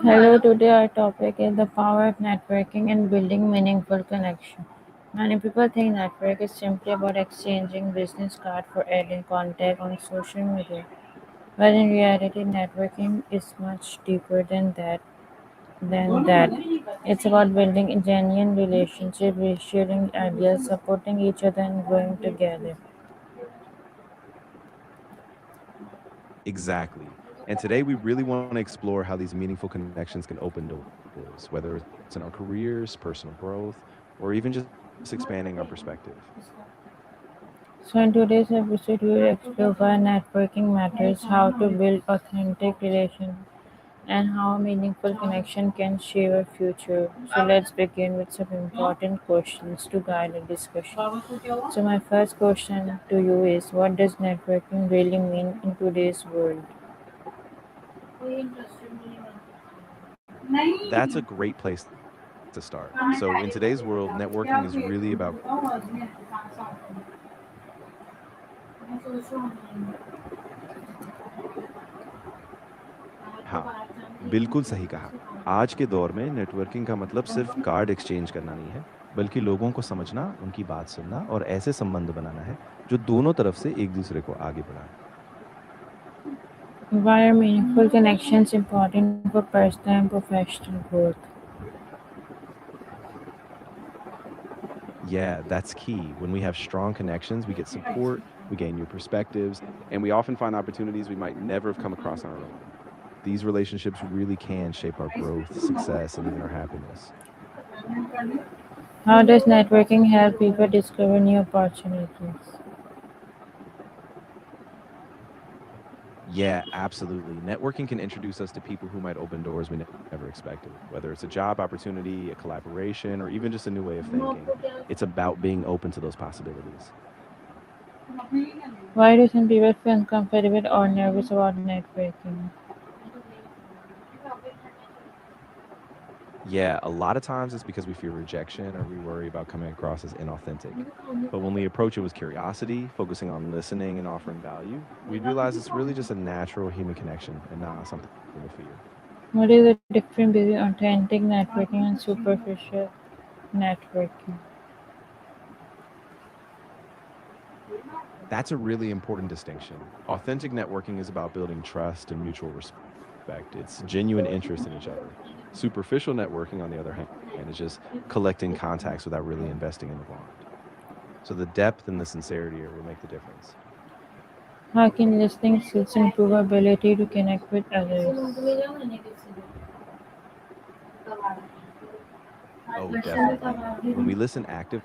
Hello, today our topic is the power of networking and building meaningful connection. Many people think network is simply about exchanging business cards for adding contact on social media. But in reality, networking is much deeper than that. It's about building a genuine relationship, sharing ideas, supporting each other, and growing together. Exactly. And today we really want to explore how these meaningful connections can open doors, whether it's in our careers, personal growth, or even just expanding our perspective. So, in today's episode, we will explore why networking matters, how to build authentic relations, and how a meaningful connection can shape our future. So, let's begin with some important questions to guide the discussion. So, my first question to you is, what does networking really mean in today's world? That's a great place to start. So, in today's world, networking is really about हाँ, बिल्कुल सही कहा। आज के दौर में networking का मतलब सिर्फ कार्ड एक्सचेंज करना नहीं है, बल्कि लोगों को समझना, उनकी बात सुनना और ऐसे संबंध बनाना है, जो दोनों तरफ से एक-दूसरे को आगे बढ़ाएँ। Why are meaningful connections important for personal and professional growth? Yeah, that's key. When we have strong connections, we get support, we gain new perspectives, and we often find opportunities we might never have come across on our own. These relationships really can shape our growth, success, and even our happiness. How does networking help people discover new opportunities? Yeah, absolutely. Networking can introduce us to people who might open doors we never expected, whether it's a job opportunity, a collaboration, or even just a new way of thinking. It's about being open to those possibilities. Why do some people feel uncomfortable or nervous about networking? Yeah, a lot of times it's because we fear rejection or we worry about coming across as inauthentic. But when we approach it with curiosity, focusing on listening and offering value, we realize it's really just a natural human connection and not something to fear. What is the difference between authentic networking and superficial networking? That's a really important distinction. Authentic networking is about building trust and mutual respect. It's genuine interest in each other. Superficial networking, on the other hand, is just collecting contacts without really investing in the bond. So the depth and the sincerity are what make the difference. How can listening skills improve our ability to connect with others? Oh, definitely. When we listen actively,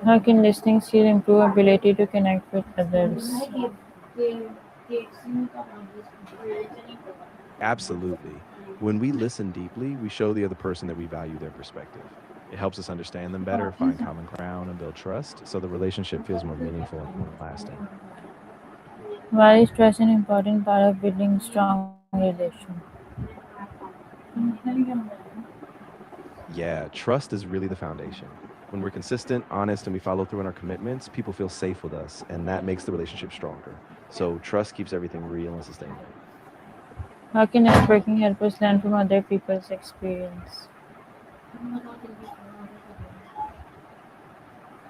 How can listening skills improve our ability to connect with others? absolutely. When we listen deeply, we show the other person that we value their perspective. It helps us understand them better, find common ground, and build trust so the relationship feels more meaningful and lasting. Why is trust an important part of building strong relations? Yeah, trust is really the foundation. When we're consistent, honest, and we follow through on our commitments, people feel safe with us, and that makes the relationship stronger. So, trust keeps everything real and sustainable. How can networking help us learn from other people's experience?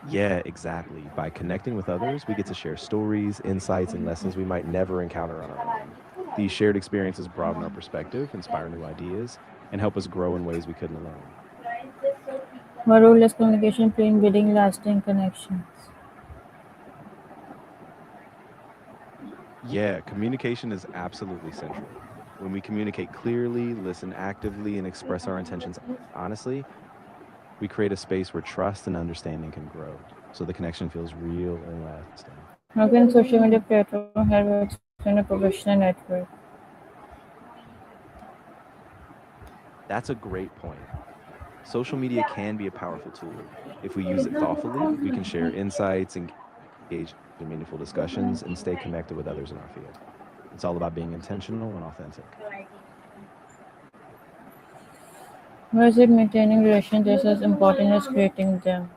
Yeah, exactly. By connecting with others, we get to share stories, insights, and lessons we might never encounter on our own. These shared experiences broaden our perspective, inspire new ideas, and help us grow in ways we couldn't alone. What role does communication play in building lasting connections? Yeah, communication is absolutely central. When we communicate clearly, listen actively, and express our intentions honestly, we create a space where trust and understanding can grow. So the connection feels real and lasting. How can social media platform help expand a professional network? That's a great point. Social media can be a powerful tool. If we use it thoughtfully, we can share insights, engage in meaningful discussions, and stay connected with others in our field. It's all about being intentional and authentic. Why is it maintaining relationships as important as creating them?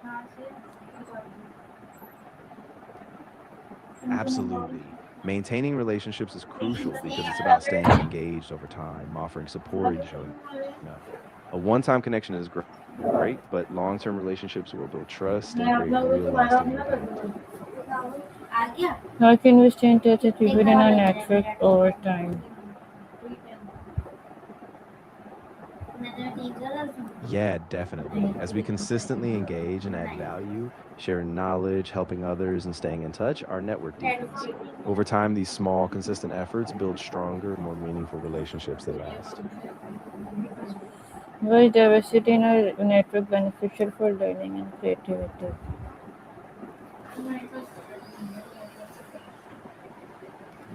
Absolutely. Maintaining relationships is crucial because it's about staying engaged over time, offering support, and showing up. A one time connection is great, but long term relationships will build trust and create real lasting impact. How can we stay in touch with people in our network over time? Yeah, definitely. As we consistently engage and add value, sharing knowledge, helping others, and staying in touch, our network deepens. Over time, these small, consistent efforts build stronger, more meaningful relationships that last. Why is diversity in our network beneficial for learning and creativity?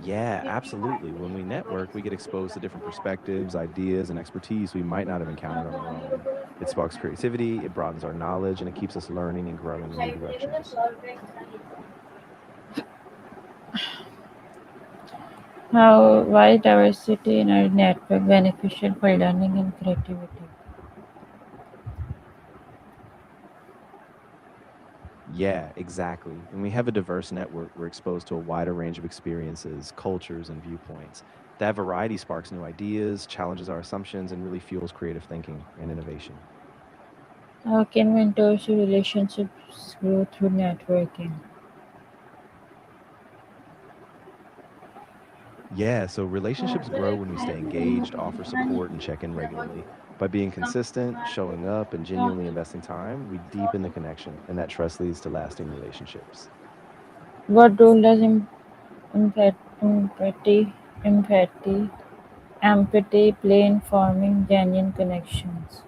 Yeah, absolutely. When we network, we get exposed to different perspectives, ideas, and expertise we might not have encountered on our own. It sparks creativity, it broadens our knowledge, and it keeps us learning and growing in new directions. Why is diversity in our network beneficial for learning and creativity? Yeah, exactly. When we have a diverse network, we're exposed to a wider range of experiences, cultures, and viewpoints. That variety sparks new ideas, challenges our assumptions, and really fuels creative thinking and innovation. How can mentorship relationships grow through networking? Yeah, so relationships grow when we stay engaged, offer support, and check in regularly. By being consistent, showing up, and genuinely investing time, we deepen the connection, and that trust leads to lasting relationships. What role does empathy, empathy, empathy play in forming genuine connections?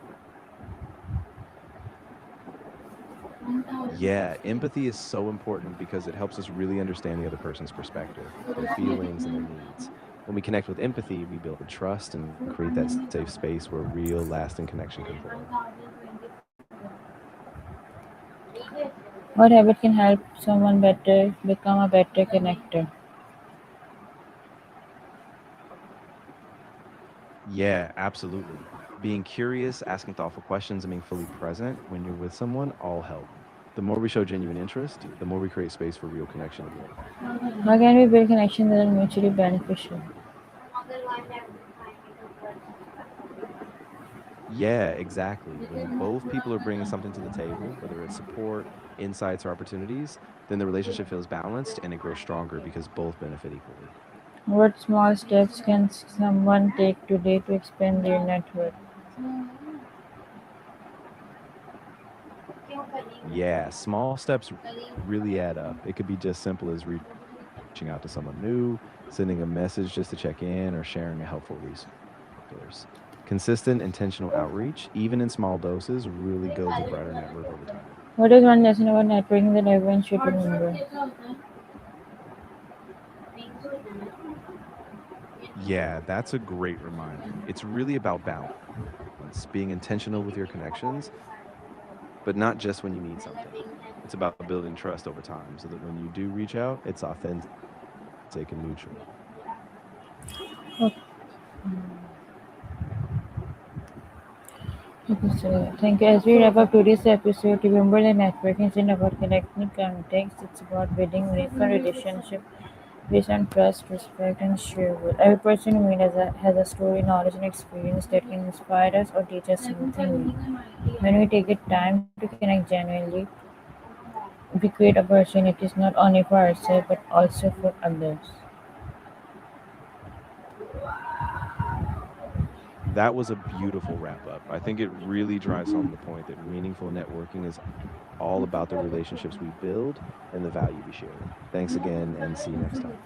Yeah, empathy is so important because it helps us really understand the other person's perspective, their feelings, and their needs. When we connect with empathy, we build trust and create that safe space where real, lasting connection can form. What habit can help someone better become a better connector? Yeah, absolutely. Being curious, asking thoughtful questions, and being fully present when you're with someone all help. The more we show genuine interest, the more we create space for real connection to grow. How can we build connections that are mutually beneficial? Yeah, exactly. When both people are bringing something to the table, whether it's support, insights, or opportunities, then the relationship feels balanced and it grows stronger because both benefit equally. What small steps can someone take today to expand their network? Yeah, small steps really add up. It could be just simple as reaching out to someone new, sending a message just to check in, or sharing a helpful resource. Consistent, intentional outreach, even in small doses, really builds a brighter network over time. What is one lesson about networking that everyone should remember? Yeah, that's a great reminder. It's really about balance, being intentional with your connections, but not just when you need something. It's about building trust over time so that when you do reach out, it's authentic and mutual. Okay, so thank you. As we wrap up today's episode, remember that networking isn't about connecting contacts, it's about building meaningful relationships based on trust, respect, and shared goals. Every person we meet has a story, knowledge, and experience that can inspire us or teach us something new. When we take the time to connect genuinely, we create opportunities not only for ourselves but also for others. That was a beautiful wrap up. I think it really drives home the point that meaningful networking is all about the relationships we build and the value we share. Thanks again, and see you next time.